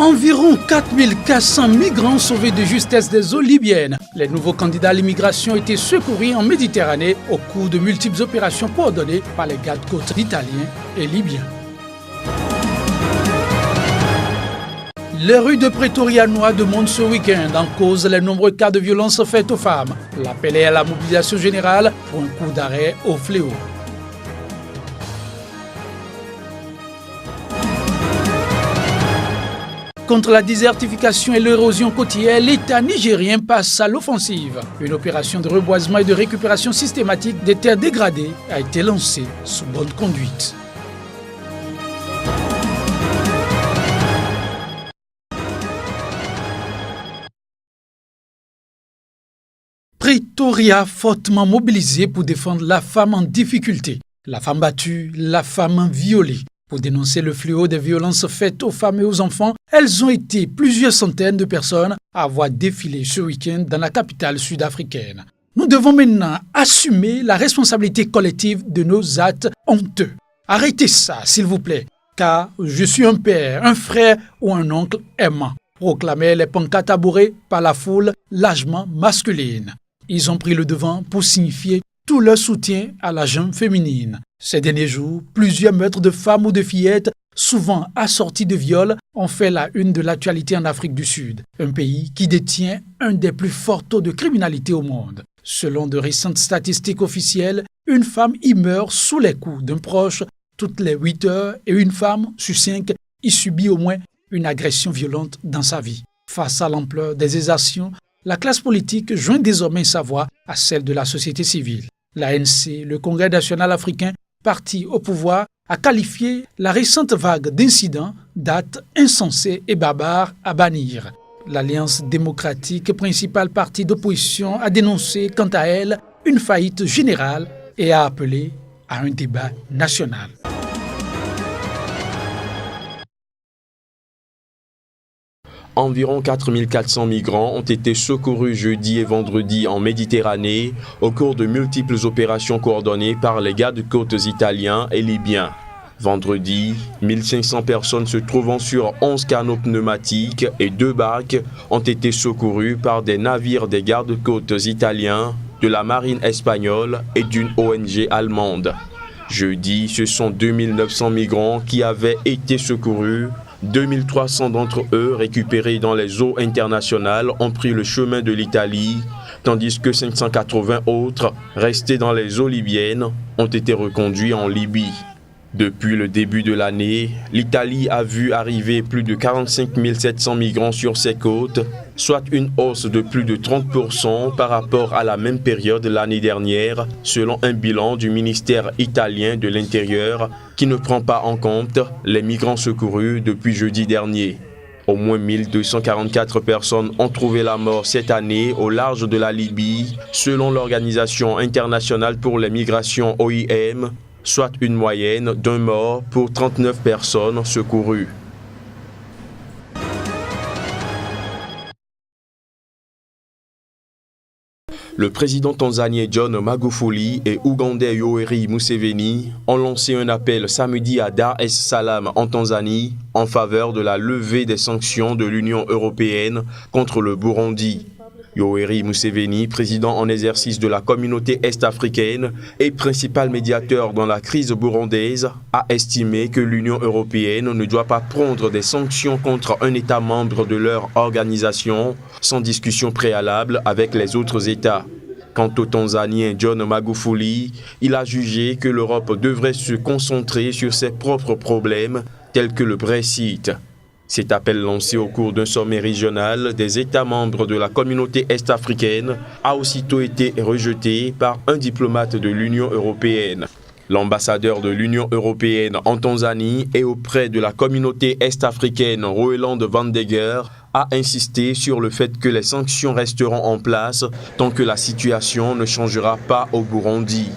Environ 4400 migrants sauvés de justesse des eaux libyennes. Les nouveaux candidats à l'immigration ont été secourus en Méditerranée au cours de multiples opérations coordonnées par les gardes-côtes italiens et libyens. Les rues de Pretoria noires demandent ce week-end en cause les nombreux cas de violence faites aux femmes. L'appel est à la mobilisation générale pour un coup d'arrêt au fléau. Contre la désertification et l'érosion côtière, l'État nigérien passe à l'offensive. Une opération de reboisement et de récupération systématique des terres dégradées a été lancée sous bonne conduite. Pretoria fortement mobilisée pour défendre la femme en difficulté, la femme battue, la femme violée. Pour dénoncer le fléau des violences faites aux femmes et aux enfants, elles ont été plusieurs centaines de personnes à avoir défilé ce week-end dans la capitale sud-africaine. Nous devons maintenant assumer la responsabilité collective de nos actes honteux. Arrêtez ça, s'il vous plaît, car je suis un père, un frère ou un oncle aimant, proclamaient les pancartes arborées par la foule largement masculine. Ils ont pris le devant pour signifier tout leur soutien à la jeune féminine. Ces derniers jours, plusieurs meurtres de femmes ou de fillettes, souvent assortis de viols, ont fait la une de l'actualité en Afrique du Sud, un pays qui détient un des plus forts taux de criminalité au monde. Selon de récentes statistiques officielles, une femme y meurt sous les coups d'un proche toutes les 8 heures et une femme sur 5 y subit au moins une agression violente dans sa vie. Face à l'ampleur des exactions, la classe politique joint désormais sa voix à celle de la société civile. L'ANC, le Congrès national africain, parti au pouvoir, a qualifié la récente vague d'incidents d'actes insensés et barbares à bannir. L'Alliance démocratique, principal parti d'opposition, a dénoncé quant à elle une faillite générale et a appelé à un débat national. Environ 4400 migrants ont été secourus jeudi et vendredi en Méditerranée au cours de multiples opérations coordonnées par les gardes-côtes italiens et libyens. Vendredi, 1500 personnes se trouvant sur 11 canots pneumatiques et 2 barques ont été secourues par des navires des gardes-côtes italiens, de la marine espagnole et d'une ONG allemande. Jeudi, ce sont 2900 migrants qui avaient été secourus. 2300 d'entre eux, récupérés dans les eaux internationales, ont pris le chemin de l'Italie, tandis que 580 autres, restés dans les eaux libyennes, ont été reconduits en Libye. Depuis le début de l'année, l'Italie a vu arriver plus de 45 700 migrants sur ses côtes, soit une hausse de plus de 30% par rapport à la même période l'année dernière, selon un bilan du ministère italien de l'Intérieur qui ne prend pas en compte les migrants secourus depuis jeudi dernier. Au moins 1244 personnes ont trouvé la mort cette année au large de la Libye, selon l'Organisation internationale pour les migrations OIM, soit une moyenne d'un mort pour 39 personnes secourues. Le président tanzanien John Magufuli et ougandais Yoweri Museveni ont lancé un appel samedi à Dar es Salaam en Tanzanie en faveur de la levée des sanctions de l'Union européenne contre le Burundi. Yoweri Museveni, président en exercice de la communauté est-africaine et principal médiateur dans la crise burundaise, a estimé que l'Union européenne ne doit pas prendre des sanctions contre un État membre de leur organisation sans discussion préalable avec les autres États. Quant au Tanzanien John Magufuli, il a jugé que l'Europe devrait se concentrer sur ses propres problèmes tels que le Brexit. Cet appel lancé au cours d'un sommet régional des États membres de la communauté est-africaine a aussitôt été rejeté par un diplomate de l'Union européenne. L'ambassadeur de l'Union européenne en Tanzanie et auprès de la communauté est-africaine Roeland Vandegger a insisté sur le fait que les sanctions resteront en place tant que la situation ne changera pas au Burundi.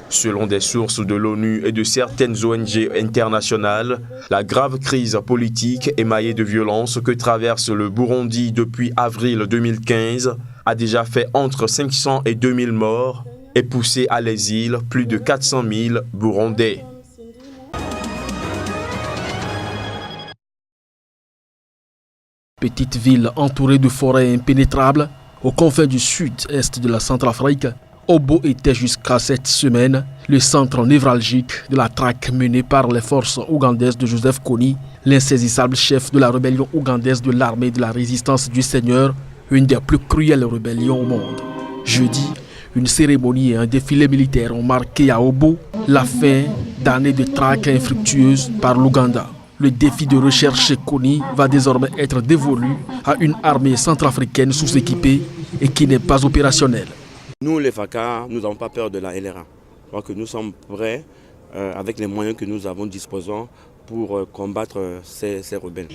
Selon des sources de l'ONU et de certaines ONG internationales, la grave crise politique émaillée de violence que traverse le Burundi depuis avril 2015 a déjà fait entre 500 et 2000 morts et poussé à l'exil plus de 400 000 Burundais. Petite ville entourée de forêts impénétrables, aux confins du sud-est de la Centrafrique, Obo était jusqu'à cette semaine le centre névralgique de la traque menée par les forces ougandaises de Joseph Kony, l'insaisissable chef de la rébellion ougandaise de l'armée de la résistance du Seigneur, une des plus cruelles rébellions au monde. Jeudi, une cérémonie et un défilé militaire ont marqué à Obo la fin d'années de traque infructueuse par l'Ouganda. Le défi de recherche chez Kony va désormais être dévolu à une armée centrafricaine sous-équipée et qui n'est pas opérationnelle. Nous, les FACA, nous n'avons pas peur de la LRA. Je crois que nous sommes prêts, avec les moyens que nous avons disposant, pour combattre ces rebelles.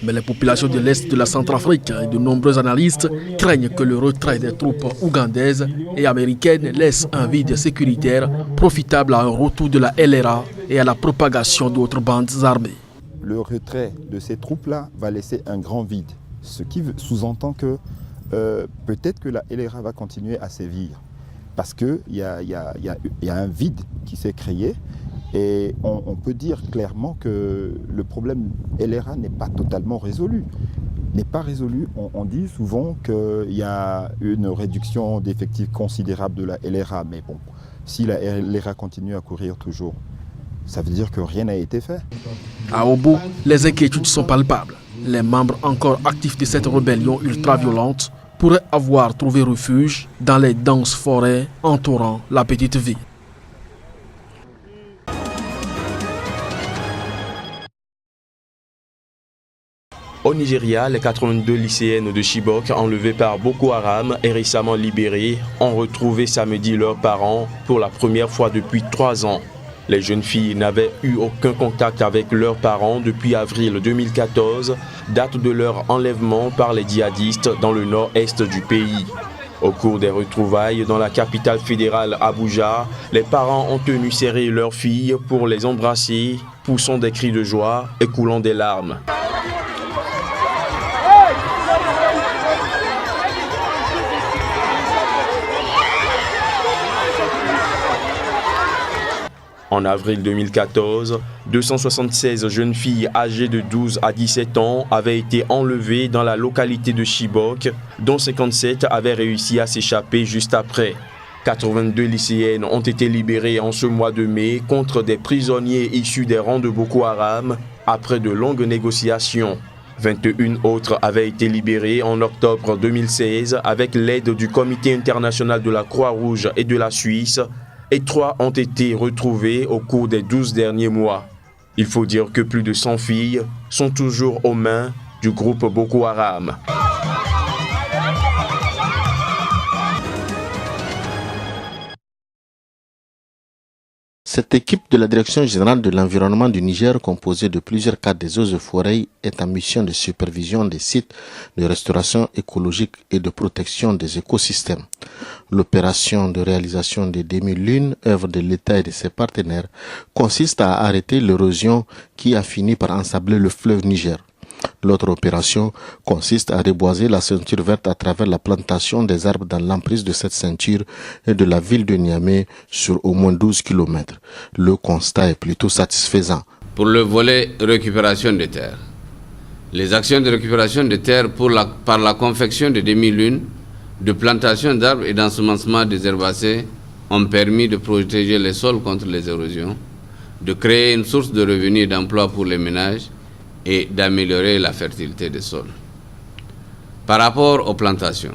Mais les populations de l'Est de la Centrafrique et de nombreux analystes craignent que le retrait des troupes ougandaises et américaines laisse un vide sécuritaire profitable à un retour de la LRA et à la propagation d'autres bandes armées. Le retrait de ces troupes-là va laisser un grand vide, ce qui sous-entend que peut-être que la LRA va continuer à sévir parce qu'il y a un vide qui s'est créé. Et on peut dire clairement que le problème LRA n'est pas totalement résolu. N'est pas résolu. On dit souvent qu'il y a une réduction d'effectifs considérable de la LRA. Mais bon, si la LRA continue à courir toujours, ça veut dire que rien n'a été fait. À Obo, les inquiétudes sont palpables. Les membres encore actifs de cette rébellion ultra-violente pourraient avoir trouvé refuge dans les denses forêts entourant la petite ville. Au Nigeria, les 82 lycéennes de Chibok enlevées par Boko Haram et récemment libérées ont retrouvé samedi leurs parents pour la première fois depuis 3 ans. Les jeunes filles n'avaient eu aucun contact avec leurs parents depuis avril 2014, date de leur enlèvement par les djihadistes dans le nord-est du pays. Au cours des retrouvailles dans la capitale fédérale Abuja, les parents ont tenu serrer leurs filles pour les embrasser, poussant des cris de joie et coulant des larmes. En avril 2014, 276 jeunes filles âgées de 12 à 17 ans avaient été enlevées dans la localité de Chibok, dont 57 avaient réussi à s'échapper juste après. 82 lycéennes ont été libérées en ce mois de mai contre des prisonniers issus des rangs de Boko Haram après de longues négociations. 21 autres avaient été libérées en octobre 2016 avec l'aide du Comité international de la Croix-Rouge et de la Suisse, et 3 ont été retrouvées au cours des 12 derniers mois. Il faut dire que plus de 100 filles sont toujours aux mains du groupe Boko Haram. Cette équipe de la Direction générale de l'environnement du Niger, composée de plusieurs cadres des eaux et forêts, est en mission de supervision des sites de restauration écologique et de protection des écosystèmes. L'opération de réalisation des demi-lunes, œuvre de l'État et de ses partenaires, consiste à arrêter l'érosion qui a fini par ensabler le fleuve Niger. L'autre opération consiste à reboiser la ceinture verte à travers la plantation des arbres dans l'emprise de cette ceinture et de la ville de Niamey sur au moins 12 km. Le constat est plutôt satisfaisant. Pour le volet récupération de terres, les actions de récupération de terres par la confection de demi-lunes, de plantation d'arbres et d'ensemencement des herbacées ont permis de protéger les sols contre les érosions, de créer une source de revenus et d'emploi pour les ménages et d'améliorer la fertilité des sols. Par rapport aux plantations,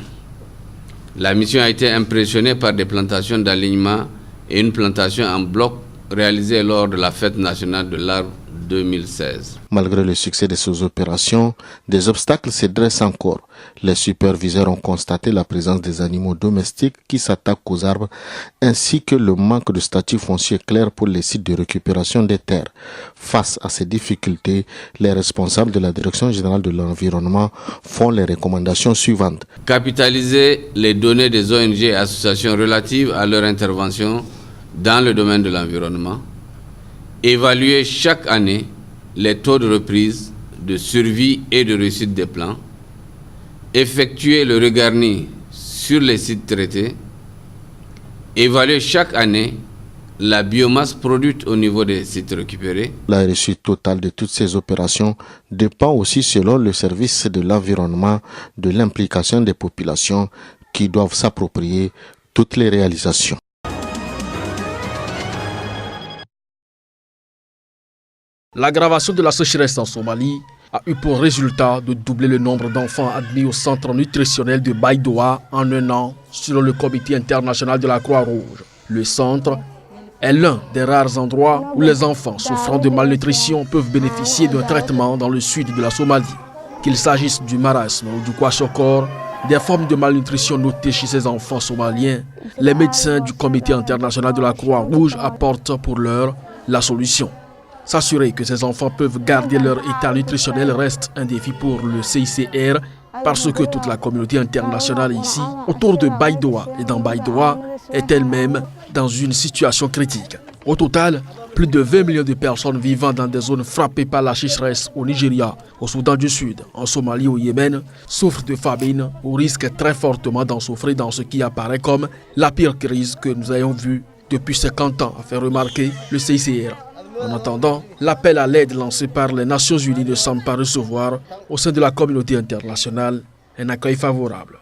la mission a été impressionnée par des plantations d'alignement et une plantation en bloc réalisée lors de la fête nationale de l'arbre 2016. Malgré le succès de ces opérations, des obstacles se dressent encore. Les superviseurs ont constaté la présence des animaux domestiques qui s'attaquent aux arbres, ainsi que le manque de statut foncier clair pour les sites de récupération des terres. Face à ces difficultés, les responsables de la Direction générale de l'environnement font les recommandations suivantes. Capitaliser les données des ONG et associations relatives à leur intervention dans le domaine de l'environnement. Évaluer chaque année les taux de reprise, de survie et de réussite des plans. Effectuer le regarni sur les sites traités. Évaluer chaque année la biomasse produite au niveau des sites récupérés. La réussite totale de toutes ces opérations dépend aussi, selon le service de l'environnement, de l'implication des populations qui doivent s'approprier toutes les réalisations. L'aggravation de la sécheresse en Somalie a eu pour résultat de doubler le nombre d'enfants admis au centre nutritionnel de Baidoa en un an, selon le Comité international de la Croix-Rouge. Le centre est l'un des rares endroits où les enfants souffrant de malnutrition peuvent bénéficier d'un traitement dans le sud de la Somalie. Qu'il s'agisse du marasme ou du kwashiorkor, des formes de malnutrition notées chez ces enfants somaliens, les médecins du Comité international de la Croix-Rouge apportent pour l'heure la solution. S'assurer que ces enfants peuvent garder leur état nutritionnel reste un défi pour le CICR parce que toute la communauté internationale ici, autour de Baidoa et dans Baidoa, est elle-même dans une situation critique. Au total, plus de 20 millions de personnes vivant dans des zones frappées par la sécheresse au Nigeria, au Soudan du Sud, en Somalie ou au Yémen souffrent de famine ou risquent très fortement d'en souffrir dans ce qui apparaît comme la pire crise que nous ayons vue depuis 50 ans, a fait remarquer le CICR. En attendant, l'appel à l'aide lancé par les Nations Unies ne semble pas recevoir, au sein de la communauté internationale, un accueil favorable.